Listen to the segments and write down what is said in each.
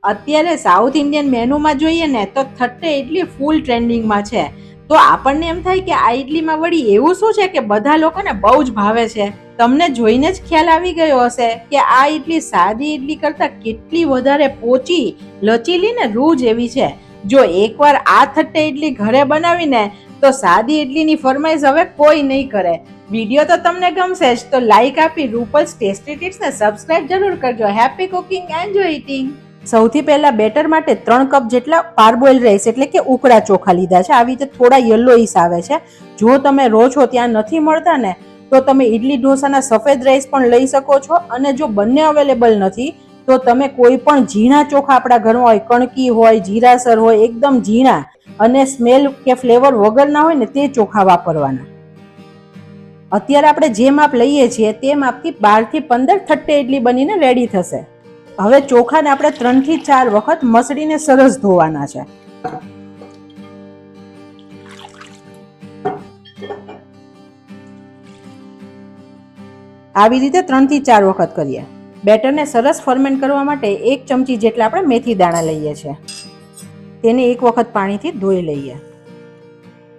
અત્યારે south Indian મેનુમાં જોઈએ ને તો થટ્ટે ઇડલી ફૂલ ટ્રેન્ડિંગમાં છે. તો આપણને એમ થાય કે આ ઇડલીમાં વળી એવું શું છે કે બધા લોકોને બહુ જ ભાવે છે. તમને જોઈને જ ખ્યાલ આવી ગયો હશે કે આ ઇડલી સાદી ઇડલી કરતા કેટલી વધારે પોચી, લચીલી ને રૂ જેવી છે. જો એકવાર આ થટ્ટે ઇડલી ઘરે બનાવીને તો સાદી ઇડલીની ફરમાઈશ હવે કોઈ નહીં કરે. વિડીયો તો તમને ગમશે જ તો લાઈક આપી રૂપલ્સ ટેસ્ટી ટિપ્સને સબસ્ક્રાઇબ જરૂર કરજો. Happy cooking, enjoy eating. સૌથી પહેલા બેટર માટે 3 કપ જેટલા પાર્બોઇલ રાઈસ એટલે કે ઉકળા ચોખા લીધા છે. આવી રીતે થોડા યલોઈસ આવે છે. જો તમે રહો છો ત્યાં નથી મળતા ને તો તમે ઇડલી ઢોસાના સફેદ રાઈસ પણ લઈ શકો છો. અને જો બંને અવેલેબલ નથી તો તમે કોઈ પણ ઝીણા ચોખા આપણા ઘરમાં હોય, કણકી હોય, જીરાસર હોય, એકદમ ઝીણા અને સ્મેલ કે ફ્લેવર વગરના હોય ને તે ચોખા વાપરવાના. અત્યારે આપણે જે માપ લઈએ છીએ તે માપથી 12 થી 15 થટ્ટે ઇડલી બનીને રેડી થશે. હવે ચોખાને આપણે 3 થી 4 વખત મસળીને સરસ ધોવાના છે. આવી રીતે 3 થી 4 વખત કરીએ. બેટરને સરસ ફર્મેન્ટ કરવા માટે 1 ચમચી જેટલા આપણે મેથી દાણા લઈએ છીએ. તેને 1 વખત પાણીથી ધોઈ લઈએ.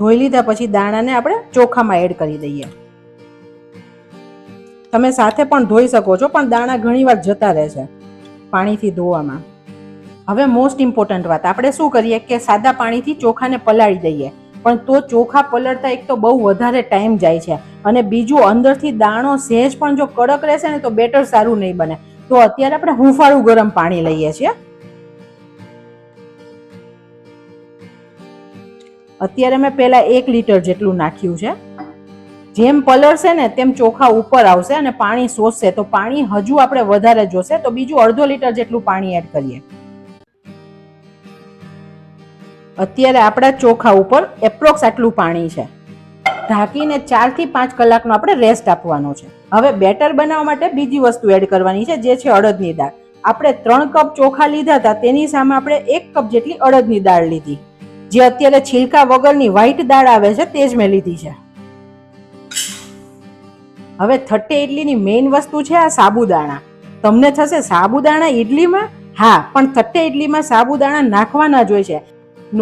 ધોઈ લીધા પછી દાણાને આપણે ચોખામાં એડ કરી દઈએ. તમે સાથે પણ ધોઈ શકો છો પણ દાણા ઘણીવાર જતા રહે છે પાણીથી ધોવામાં. હવે મોસ્ટ ઇમ્પોર્ટન્ટ વાત, આપણે શું કરીએ કે સાદા પાણીથી ચોખાને પલાળી દઈએ, પણ તો ચોખા પલળતા એક તો બહુ વધારે ટાઈમ જાય છે અને બીજું અંદરથી દાણો સહેજ પણ જો કડક રહેશે ને તો બેટર સારું નહીં બને. તો અત્યારે આપણે હુંફાળું ગરમ પાણી લઈએ છીએ. અત્યારે મેં પહેલા 1 લીટર જેટલું નાખ્યું છે. જેમ પલળશે ને તેમ ચોખા ઉપર આવશે અને પાણી શોષશે. તો પાણી હજુ આપણે વધારે જોશે તો બીજું અડધો લીટર જેટલું પાણી એડ કરીએ. અત્યારે આપણા ચોખા ઉપર એપ્રોક્સ આટલું પાણી છે. ઢાંકીને 4 થી 5 કલાકનો આપણે રેસ્ટ આપવાનો છે. હવે બેટર બનાવવા માટે બીજી વસ્તુ એડ કરવાની છે, જે છે અડદની દાળ. આપણે 3 કપ ચોખા લીધા હતા તેની સામે આપણે 1 કપ જેટલી અડદની દાળ લીધી. જે અત્યારે છિલકા વગરની વ્હાઈટ દાળ આવે છે તે જ મેં લીધી છે. હવે થટ્ટે ઇડલીની મેઇન વસ્તુ છે આ સાબુદાણા. તમને થશે સાબુદાણા ઇડલીમાં? હા, પણ થટ્ટે ઇડલીમાં સાબુદાણા નાખવાના જ હોય છે.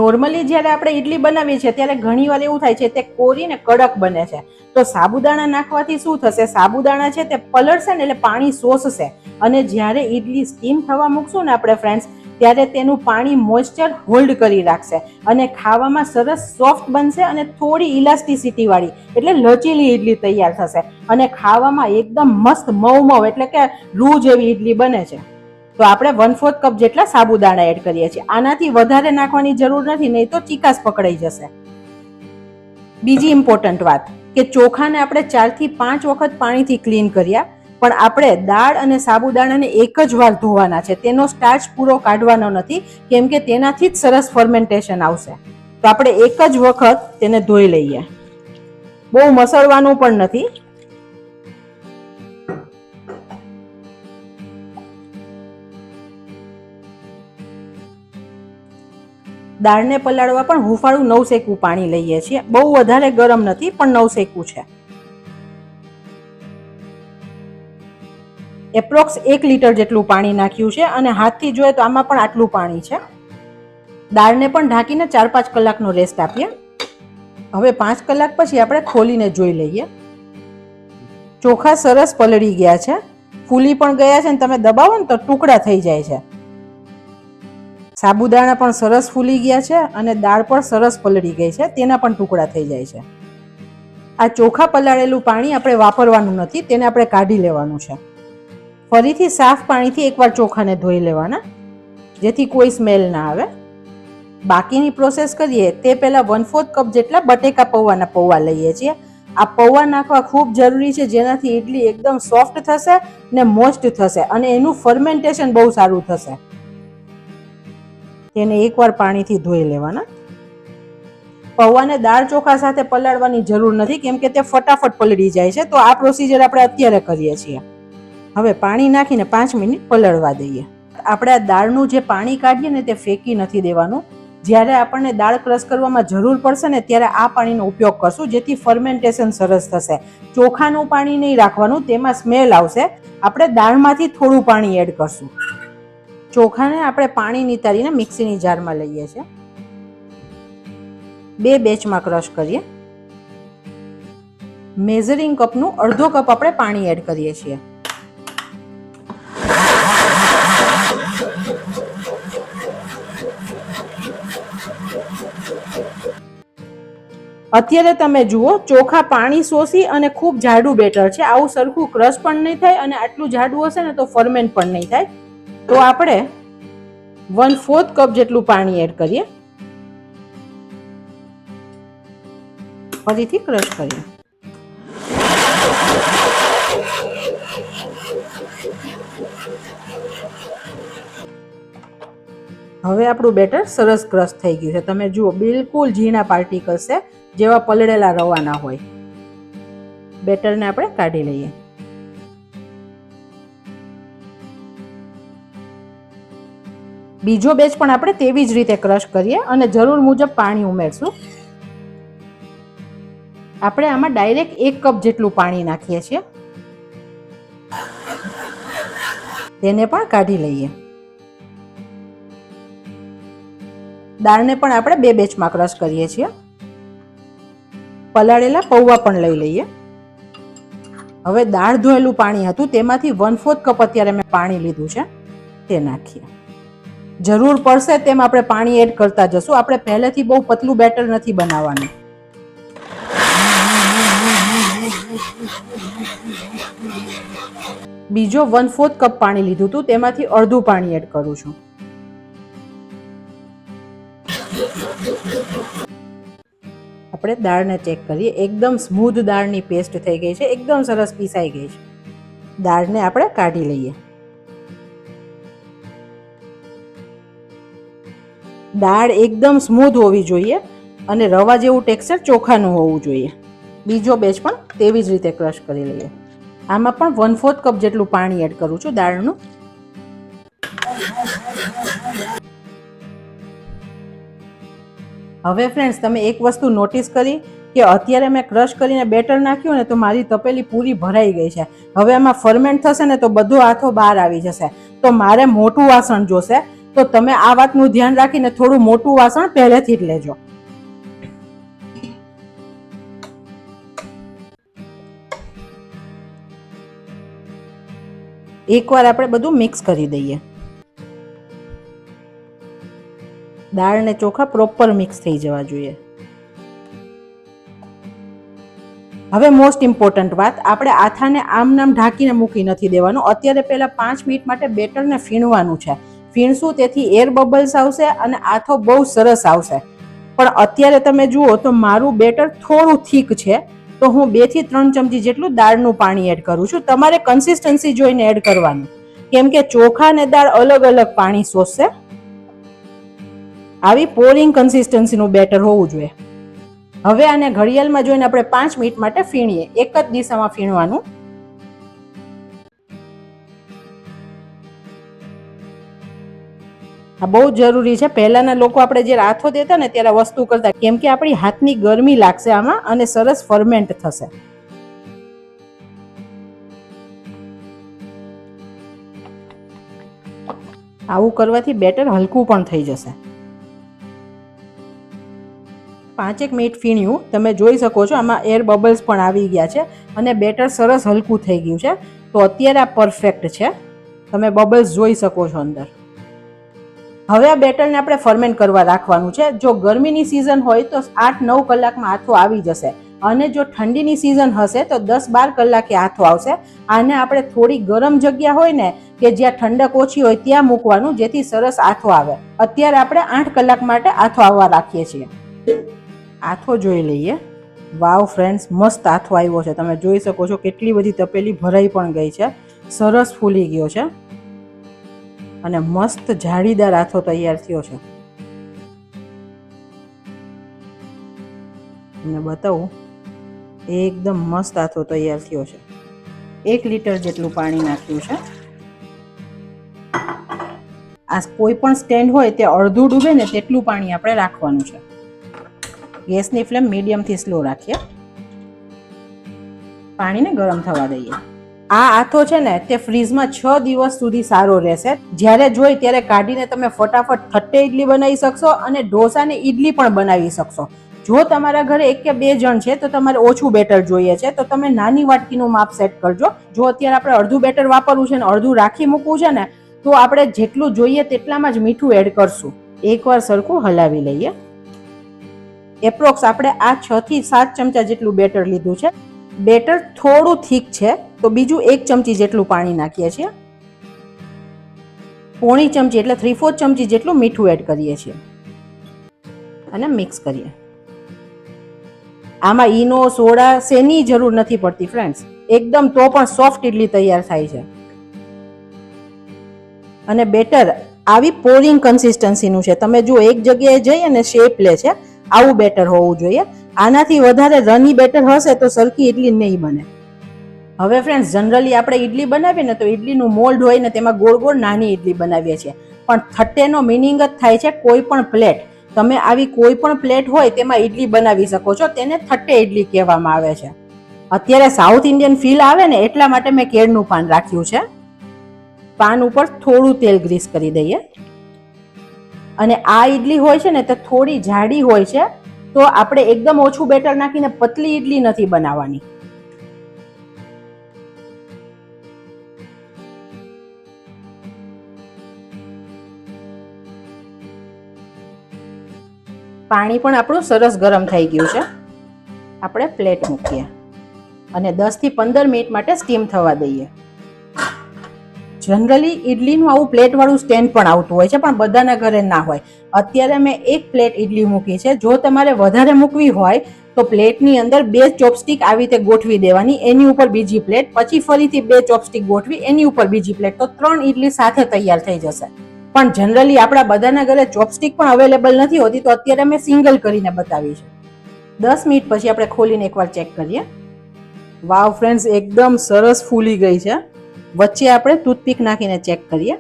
નોર્મલી જ્યારે આપણે ઇડલી બનાવીએ છીએ ત્યારે ઘણીવાર એવું થાય છે તે કોરીને કડક બને છે. તો સાબુદાણા નાખવાથી શું થશે, સાબુદાણા છે તે પલળશે ને એટલે પાણી શોષશે અને જ્યારે ઇડલી સ્ટીમ થવા મૂકશું ને આપણે ફ્રેન્ડ્સ, ત્યારે તેનું પાણી મોઇસ્ચર હોલ્ડ કરી રાખશે અને ખાવામાં સરસ સોફ્ટ બનશે અને થોડી ઇલાસ્ટિસિટી વાળી એટલે લચીલી ઇડલી તૈયાર થશે અને ખાવામાં એકદમ મસ્ત મઉ એટલે કે રૂ જેવી ઇડલી બને છે. તો આપણે 1/4 કપ જેટલા સાબુદાણા એડ કરીએ છીએ. આનાથી વધારે નાખવાની જરૂર નથી, નહીં તો ચીકાશ પકડાઈ જશે. બીજી ઇમ્પોર્ટન્ટ વાત કે ચોખાને આપણે 4 થી 5 વખત પાણીથી ક્લીન કર્યા, પણ આપણે દાળ અને સાબુદાણાને એક જ વાર ધોવાના છે. તેનો સ્ટાર્ચ પૂરો કાઢવાનો નથી, કેમ કે તેનાથી જ સરસ ફર્મેન્ટેશન આવશે. તો આપણે એક જ વખત તેને ધોઈ લઈએ. બહુ મસળવાનું પણ નથી. દાળને પલાળવા પણ હુંફાળું નવશેકું પાણી લઈએ છીએ. બહુ વધારે ગરમ નથી પણ નવશેકું છે. એપ્રોક્સ 1 લીટર જેટલું પાણી નાખ્યું છે અને હાથથી જોઈએ તો આમાં પણ આટલું પાણી છે. દાળને પણ ઢાંકીને 4-5 કલાકનો રેસ્ટ આપીએ. હવે 5 કલાક પછી આપણે ખોલીને જોઈ લઈએ. ચોખા સરસ પલળી ગયા છે, ફૂલી પણ ગયા છે અને તમે દબાવો ને તો ટુકડા થઈ જાય છે. સાબુદાણા પણ સરસ ફૂલી ગયા છે અને દાળ પણ સરસ પલળી ગઈ છે, તેના પણ ટુકડા થઈ જાય છે. આ ચોખા પલાળેલું પાણી આપણે વાપરવાનું નથી, તેને આપણે કાઢી લેવાનું છે. ફરીથી સાફ પાણીથી એકવાર ચોખાને ધોઈ લેવાના, જેથી કોઈ સ્મેલ ના આવે. બાકીની પ્રોસેસ કરીએ તે પહેલા 1/4 કપ જેટલા બટેકા પૌવાના પૌવા લઈએ છીએ. આ પૌવા નાખવા ખૂબ જરૂરી છે, જેનાથી ઇડલી એકદમ સોફ્ટ થશે ને મોસ્ટ થશે અને એનું ફર્મેન્ટેશન બહુ સારું થશે. તેને એકવાર પાણીથી ધોઈ લેવાના. પૌવાને દાળ ચોખા સાથે પલાળવાની જરૂર નથી, કેમ કે તે ફટાફટ પલળી જાય છે. તો આ પ્રોસીજર આપણે અત્યારે કરીએ છીએ. હવે પાણી નાખીને 5 મિનિટ પલળવા દઈએ. આપણે આ દાળનું જે પાણી કાઢીએ ને તે ફેંકી નથી દેવાનું. જ્યારે આપણને દાળ ક્રશ કરવામાં જરૂર પડશે ને ત્યારે આ પાણીનો ઉપયોગ કરશું, જેથી ફર્મેન્ટેશન સરસ થશે. ચોખાનું પાણી નહીં રાખવાનું, તેમાં સ્મેલ આવશે. આપણે દાળમાંથી થોડું પાણી એડ કરશું. ચોખાને આપણે પાણી નિતારીને મિક્સીની જારમાં લઈએ છીએ. 2 બેચમાં ક્રશ કરીએ. મેઝરિંગ કપનું અડધો કપ આપણે પાણી એડ કરીએ છીએ. અત્યારે તમે જુઓ ચોખા પાણી શોષી અને ખૂબ જાડું બેટર છે. આવું સરખું ક્રશ પણ નહીં થાય અને આટલું જાડું હશે ને તો ફર્મેન્ટ પણ નહીં થાય. તો આપણે 1/4 કપ જેટલું પાણી એડ કરીએ. ફરીથી ક્રશ કરીએ. હવે આપણું બેટર સરસ ક્રશ થઈ ગયું છે. તમે જુઓ બિલકુલ ઝીણા પાર્ટિકલ્સ છે, જેવા પલળેલા રવાના હોય. બેટરને આપણે કાઢી લઈએ. બીજો બેચ પણ આપણે તેવી જ રીતે ક્રશ કરીએ અને જરૂર મુજબ પાણી ઉમેરશું. આપણે આમાં ડાયરેક્ટ 1 કપ જેટલું પાણી નાખીએ છીએ. તેને પણ કાઢી લઈએ. દાળને પણ આપણે 2 બેચમાં ક્રશ કરીએ છીએ. પલાળેલા પૌવા પણ લઈ લઈએ. હવે દાળ ધોયેલું પાણી હતું તેમાંથી 1/4 કપ અત્યારે મેં પાણી લીધું છે, તે નાખીએ. જરૂર પડશે તેમ આપણે પાણી એડ કરતા જશું. આપણે પહેલેથી બહુ પતલું બેટર નથી બનાવવાનું. બીજો 1/4 કપ પાણી લીધું હતું, તેમાંથી અડધું પાણી એડ કરું છું. આપણે દાળને ચેક કરીએ. એકદમ સ્મૂધ દાળની પેસ્ટ થઈ ગઈ છે, એકદમ સરસ પીસાઈ ગઈ છે. દાળને આપણે કાઢી લઈએ. દાળ એકદમ સ્મૂધ હોવી જોઈએ અને રવા જેવું ટેક્સચર ચોખાનું હોવું જોઈએ. બીજો બેચ પણ તેવી જ રીતે ક્રશ કરી લઈએ. આમાં પણ 1/4 કપ જેટલું પાણી એડ કરું છું દાળનું. હવે ફ્રેન્ડ્સ, તમે એક વસ્તુ નોટિસ કરી કે અત્યારે મેં ક્રશ કરીને બેટર નાખ્યું ને તો મારી તપેલી પૂરી ભરાઈ ગઈ છે. હવે આમાં ફર્મેન્ટ થશે ને તો બધો આથો બહાર આવી જશે. તો મારે મોટું વાસણ જોશે. તો તમે આ વાતનું ધ્યાન રાખીને થોડું મોટું વાસણ પહેલેથી જ લેજો. એકવાર આપણે બધું મિક્સ કરી દઈએ. દાળ ને ચોખા પ્રોપર મિક્સ થઈ જવા જોઈએ. હવે મોસ્ટ ઇમ્પોર્ટન્ટ વાત, આપણે આથાને આમ નામ ઢાંકીને મૂકી નથી દેવાનું. અત્યારે પહેલા 5 મિનિટ માટે બેટરને ફીણવાનું છે. ફીણશું તેથી એર બબલ્સ આવશે અને આથો બહુ સરસ આવશે. પણ અત્યારે તમે જુઓ તો મારું બેટર થોડું થીક છે, તો હું 2 થી 3 ચમચી જેટલું દાળનું પાણી એડ કરું છું. તમારે કન્સિસ્ટન્સી જોઈને એડ કરવાનું, કેમ કે ચોખા અને દાળ અલગ અલગ પાણી શોષશે. આવી પોરિંગ કન્સિસ્ટન્સીનું બેટર હોવું જોઈએ. હવે આને ઘડિયાળમાં જોઈને આપણે 5 મિનિટ માટે ફીણીએ. એક જ દિશામાં ફીણવાનું. આ બહુ જરૂરી છે. પહેલાના લોકો આપણે જે આથો દેતા ને ત્યારે વસ્તુ કરતા, કેમ કે આપણી હાથની ગરમી લાગશે આમાં અને સરસ ફર્મેન્ટ થશે. આવું કરવાથી બેટર હલકું પણ થઈ જશે. 5 મિનિટ ફીણ્યું. તમે જોઈ શકો છો આમાં એર બબલ્સ પણ આવી ગયા છે અને બેટર સરસ હલકું થઈ ગયું છે. તો અત્યારે આ પરફેક્ટ છે. તમે બબલ્સ જોઈ શકો છો અંદર. હવે આ બેટરને આપણે ફર્મેન્ટ કરવા રાખવાનું છે. જો ગરમીની સિઝન હોય તો 8-9 કલાકમાં આથો આવી જશે અને જો ઠંડીની સિઝન હશે તો 10-12 કલાકે આથો આવશે. આને આપણે થોડી ગરમ જગ્યા હોય ને કે જ્યાં ઠંડક ઓછી હોય ત્યાં મૂકવાનું, જેથી સરસ આથો આવે. અત્યારે આપણે 8 કલાક માટે આથો આવવા રાખીએ છીએ. આથો જોઈ લઈએ. વાવ ફ્રેન્ડ્સ, મસ્ત આથો આવ્યો છે. તમે જોઈ શકો છો કેટલી બધી તપેલી ભરાઈ પણ ગઈ છે. સરસ ફૂલી ગયો છે અને મસ્ત જાળીદાર આથો તૈયાર થયો છે. તમને બતાવું, એકદમ મસ્ત આથો તૈયાર થયો છે. 1 લીટર જેટલું પાણી નાખ્યું છે. આ કોઈ પણ સ્ટેન્ડ હોય તે અડધું ડૂબે ને તેટલું પાણી આપણે રાખવાનું છે. ગેસની ફ્લેમ મીડિયમથી સ્લો રાખીએ. પાણીને ગરમ થવા દઈએ. આ આથો છે ને તે ફ્રીજમાં 6 દિવસ સુધી સારો રહેશે. જ્યારે જોઈ ત્યારે કાઢીને તમે ફટાફટ થટ્ટે ઇડલી બનાવી શકશો અને ઢોસા ને ઇડલી પણ બનાવી શકશો. જો તમારા ઘરે 1 કે 2 જણ છે તો તમારે ઓછું બેટર જોઈએ છે તો તમે નાની વાટકીનું માપ સેટ કરજો. જો અત્યારે આપણે અડધું બેટર વાપરવું છે ને અડધું રાખી મૂકવું છે ને તો આપણે જેટલું જોઈએ તેટલામાં જ મીઠું એડ કરશું. એકવાર સરખું હલાવી લઈએ. એપ્રોક્સ આપણે આ 6 થી 7 ચમચા જેટલું બેટર લીધું છે. બેટર થોડું થીક છે તો બીજું 1 ચમચી જેટલું પાણી નાખીએ છીએ. પોણી ચમચી એટલે 3/4 ચમચી જેટલું મીઠું એડ કરીએ છીએ અને મિક્સ કરીએ. આમાં ઈનો સોડા શેની જરૂર નથી પડતી ફ્રેન્ડ્સ. એકદમ તો પણ સોફ્ટ ઇડલી તૈયાર થાય છે. અને બેટર આવી પોરિંગ કન્સિસ્ટન્સીનું છે. તમે જો એક જગ્યાએ જઈ અને શેપ લે છે, આવું બેટર હોવું જોઈએ. આનાથી વધારે રની બેટર હશે તો સરખી ઇડલી નહીં બને. હવે ફ્રેન્ડ્સ જનરલી આપણે ઇડલી બનાવીએ ને તો ઇડલીનું મોલ્ડ હોય ને તેમાં ગોળ ગોળ નાની ઇડલી બનાવીએ છીએ. પણ થટ્ટેનો મિનિંગ જ થાય છે કોઈ પણ પ્લેટ. તમે આવી કોઈ પણ પ્લેટ હોય તેમાં ઇડલી બનાવી શકો છો. તેને થટ્ટે ઇડલી કહેવામાં આવે છે. અત્યારે સાઉથ ઇન્ડિયન ફીલ આવે ને એટલા માટે મેં કેળનું પાન રાખ્યું છે. પાન ઉપર થોડું તેલ ગ્રીસ કરી દઈએ. અને આ ઇડલી હોય છે ને તે થોડી જાડી હોય છે તો આપણે એકદમ ઓછું બેટર નાખીને પતલી ઇડલી નથી બનાવવાની. પાણી પણ આપણું સરસ ગરમ થઈ ગયું છે. આપણે પ્લેટ મૂકીએ અને 10 થી 15 મિનિટ માટે સ્ટીમ થવા દઈએ. જનરલી ઇડલીનું આવું પ્લેટવાળું સ્ટેન્ડ પણ આવતું હોય છે પણ બધાના ઘરે ના હોય. અત્યારે મેં 1 પ્લેટ ઇડલી મૂકી છે. જો તમારે વધારે મૂકવી હોય તો પ્લેટની અંદર 2 ચોપસ્ટિક આવી રીતે ગોઠવી દેવાની, એની ઉપર બીજી પ્લેટ, પછી ફરીથી 2 ચોપસ્ટિક ગોઠવી એની ઉપર બીજી પ્લેટ, તો 3 ઇડલી સાથે તૈયાર થઈ જશે. પણ જનરલી આપણા બધાના ઘરે ચોપસ્ટિક પણ અવેલેબલ નથી હોતી તો અત્યારે મેં સિંગલ કરીને બતાવી છે. 10 મિનિટ પછી આપણે ખોલીને એકવાર ચેક કરીએ. વાવ ફ્રેન્ડ્સ, એકદમ સરસ ફૂલી ગઈ છે. વચ્ચે આપણે ટૂથપીક નાખીને ચેક કરીએ.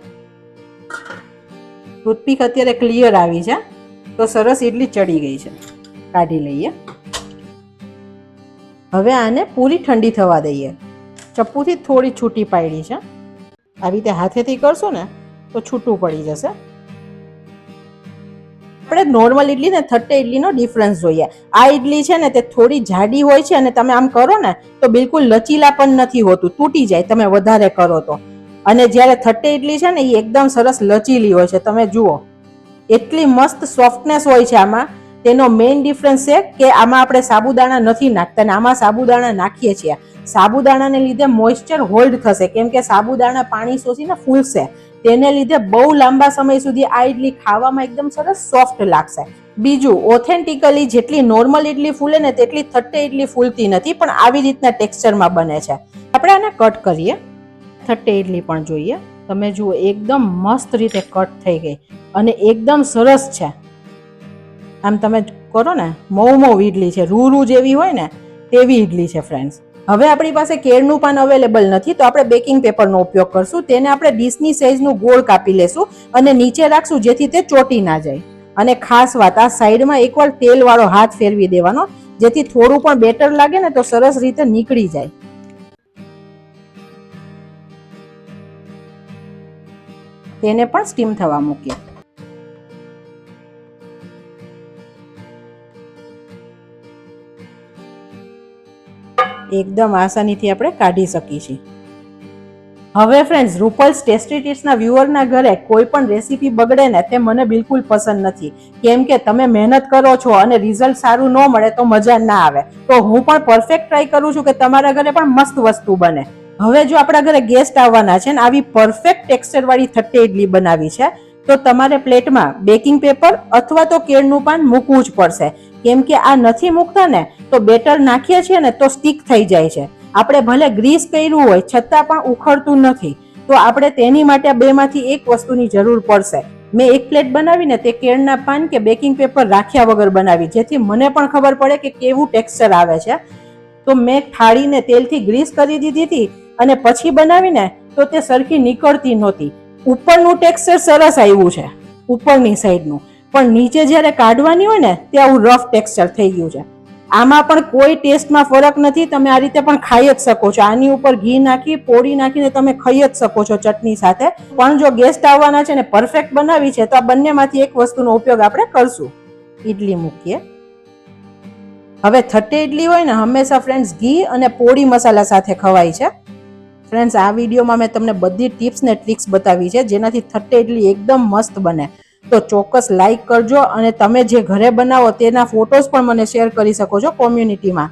ટૂથપીક અત્યારે ક્લિયર આવી છે તો સરસ ઇડલી ચડી ગઈ છે. કાઢી લઈએ. હવે આને પૂરી ઠંડી થવા દઈએ. ચપ્પુથી થોડી છૂટી પાડી છે. આવી રીતે હાથેથી કરશો ને તો છૂટું પડી જશે. આપણે નોર્મલ ઇડલી ને થટ્ટે ઇડલીનો ડિફરન્સ જોઈએ. આ ઇડલી છે ને તે થોડી જાડી હોય છે અને તમે આમ કરો ને તો બિલકુલ લચીલા પણ નથી હોતું, તૂટી જાય તમે વધારે કરો તો. અને જ્યારે થટ્ટે ઇડલી છે ને એ એકદમ સરસ લચીલી હોય છે. તમે જુઓ એટલી મસ્ત સોફ્ટનેસ હોય છે આમાં. તેનો મેઇન ડિફરન્સ છે કે આમાં આપણે સાબુદાણા નથી નાખતા અને આમાં સાબુદાણા નાખીએ છીએ. સાબુદાણાને લીધે મોઇસ્ચર હોલ્ડ થશે કેમ કે સાબુદાણા પાણી શોષીને ફૂલશે. તેને લીધે બહુ લાંબા સમય સુધી આ ઇડલી ખાવામાં એકદમ સરસ સોફ્ટ લાગશે. બીજું, ઓથેન્ટિકલી જેટલી નોર્મલ ઇડલી ફૂલે ને તેટલી થટ્ટે ઇડલી ફૂલતી નથી, પણ આવી રીતના ટેક્સચરમાં બને છે. આપણે આને કટ કરીએ. થટ્ટે ઇડલી પણ જોઈએ. તમે જુઓ એકદમ મસ્ત રીતે કટ થઈ ગઈ અને એકદમ સરસ છે. આમ તમે કરો ને મઉ ઇડલી છે, રૂ જેવી હોય ને તેવી ઇડલી છે ફ્રેન્ડ્સ. હવે આપણી પાસે કેળનું પાન અવેલેબલ નથી તો આપણે બેકિંગ પેપરનો ઉપયોગ કરશું. તેને આપણે ડીશની સાઈઝનું ગોળ કાપી લેશું અને નીચે રાખશું જેથી તે ચોટી ના જાય. અને ખાસ વાત, આ સાઈડમાં એકવાર તેલવાળો હાથ ફેરવી દેવાનો જેથી થોડું પણ બેટર લાગે ને તો સરસ રીતે નીકળી જાય. તેને પણ સ્ટીમ થવા મૂકીએ. એકદમ આસાનીથી આપણે કાઢી શકીએ છીએ. હવે ફ્રેન્ડ્સ, રૂપલ્સ ટેસ્ટી ટીપ્સના વ્યુઅરના ઘરે કોઈ પણ રેસીપી બગડે ને તે મને બિલકુલ પસંદ નથી. કેમ કે તમે મહેનત કરો છો અને રિઝલ્ટ સારું ન મળે તો મજા ના આવે. તો હું પણ પરફેક્ટ ટ્રાય કરું છું કે તમારા ઘરે પણ મસ્ત વસ્તુ બને. હવે જો આપણા ઘરે ગેસ્ટ આવવાના છે ને આવી પરફેક્ટ ટેક્સચર વાળી થટ્ટે ઇડલી બનાવી છે તો તમારે પ્લેટમાં બેકિંગ પેપર અથવા તો કેળનું પાન મૂકવું જ પડશે. કેમ કે આ નથી મૂકતા ને તો બેટર નાખીએ છીએ ને તો સ્ટીક થઈ જાય છે. આપણે ભલે ગ્રીસ કર્યું હોય છતાં પણ ઉખડતું નથી. તો આપણે તેની માટે બેમાંથી એક વસ્તુની જરૂર પડશે. મેં એક પ્લેટ બનાવીને તે કેળના પાન કે બેકિંગ પેપર રાખ્યા વગર બનાવી જેથી મને પણ ખબર પડે કે કેવું ટેક્સચર આવે છે. તો મેં થાળીને તેલથી ગ્રીસ કરી દીધી હતી અને પછી બનાવીને તો તે સરખી નીકળતી નહોતી. ઉપરનું ટેક્સચર સરસ આવ્યું છે ઉપરની સાઈડનું, પણ નીચે જ્યારે કાઢવાની હોય ને તે આવું રફ ટેક્સચર થઈ ગયું છે. આમાં પણ કોઈ ટેસ્ટમાં ફરક નથી, તમે આ રીતે પણ ખાઈ જ શકો છો. આની ઉપર ઘી નાખી પોળી નાખીને તમે ખાઈ જ શકો છો ચટણી સાથે. પણ જો ગેસ્ટ આવવાના છે ને પરફેક્ટ બનાવી છે તો આ બંનેમાંથી એક વસ્તુનો ઉપયોગ આપણે કરશું. ઈડલી મૂકીએ. હવે થટ્ટે ઈડલી હોય ને હંમેશા ફ્રેન્ડ્સ ઘી અને પોળી મસાલા સાથે ખવાય છે. ફ્રેન્ડ્સ આ વિડીયોમાં મેં તમને બધી ટિપ્સ ને ટ્રિક્સ બતાવી છે જેનાથી થટ્ટે ઈડલી એકદમ મસ્ત બને. તો ચોક્કસ લાઈક કરજો અને તમે જે ઘરે બનાવો તેના ફોટોઝ પણ મને શેર કરી શકો છો કોમ્યુનિટીમાં.